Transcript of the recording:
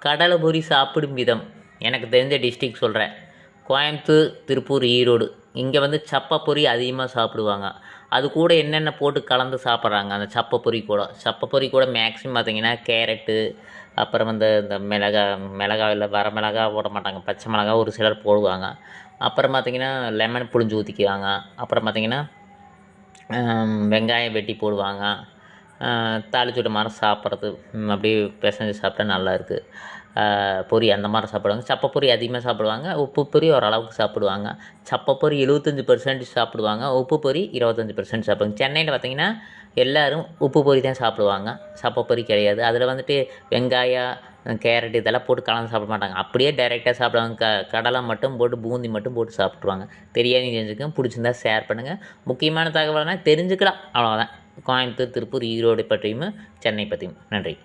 கடலை பொரி சாப்பிடும் விதம் எனக்கு தெரிஞ்ச டிஸ்ட்ரிக்ட் சொல்கிறேன். கோயம்புத்தூர், திருப்பூர், ஈரோடு. இங்கே வந்து சப்பை பொரி அதிகமாக சாப்பிடுவாங்க. அது கூட என்னென்ன போட்டு கலந்து சாப்பிட்றாங்க அந்த சப்பை பொரி கூட மேக்ஸிமம் பார்த்திங்கன்னா கேரட்டு, அப்புறம் வந்து இந்த மிளகா இல்லை வரமிளகா போட மாட்டாங்க, பச்சை மிளகா ஒரு சிலர் போடுவாங்க. அப்புறம் பார்த்திங்கன்னா லெமன் புழிஞ்சு ஊற்றிக்குவாங்க. அப்புறம் பார்த்திங்கன்னா வெங்காயம் வெட்டி போடுவாங்க. தாளிச்சுட்ட மாதிரி சாப்பிட்றது, அப்படியே பிசைஞ்சு சாப்பிட்டா நல்லாயிருக்கு. பொரி அந்த மாதிரி சாப்பிடுவாங்க. சப்பை பொரி அதிகமாக சாப்பிடுவாங்க. உப்பு பொரி ஓரளவுக்கு சாப்பிடுவாங்க. சப்பை பொரி 75% சாப்பிடுவாங்க, உப்பு பொரி 25% சாப்பிடுவாங்க. சென்னையில் பார்த்திங்கன்னா எல்லோரும் உப்பு பொரி தான் சாப்பிடுவாங்க, சப்பை பொரி கிடையாது. அதில் வந்துட்டு வெங்காயம், கேரட் இதெல்லாம் போட்டு கலந்து சாப்பிட மாட்டாங்க, அப்படியே டைரெக்டாக சாப்பிடுவாங்க. கடலை மட்டும் போட்டு பூந்தி மட்டும் போட்டு சாப்பிட்ருவாங்க. தெரியாத தெரிஞ்சுக்க பிடிச்சிருந்தா ஷேர் பண்ணுங்கள். முக்கியமான தகவல்னால் தெரிஞ்சுக்கலாம், அவ்வளோதான். கோயம்புத்தூர், திருப்பூர், ஈரோடு பற்றியும் சென்னை பற்றியும். நன்றி.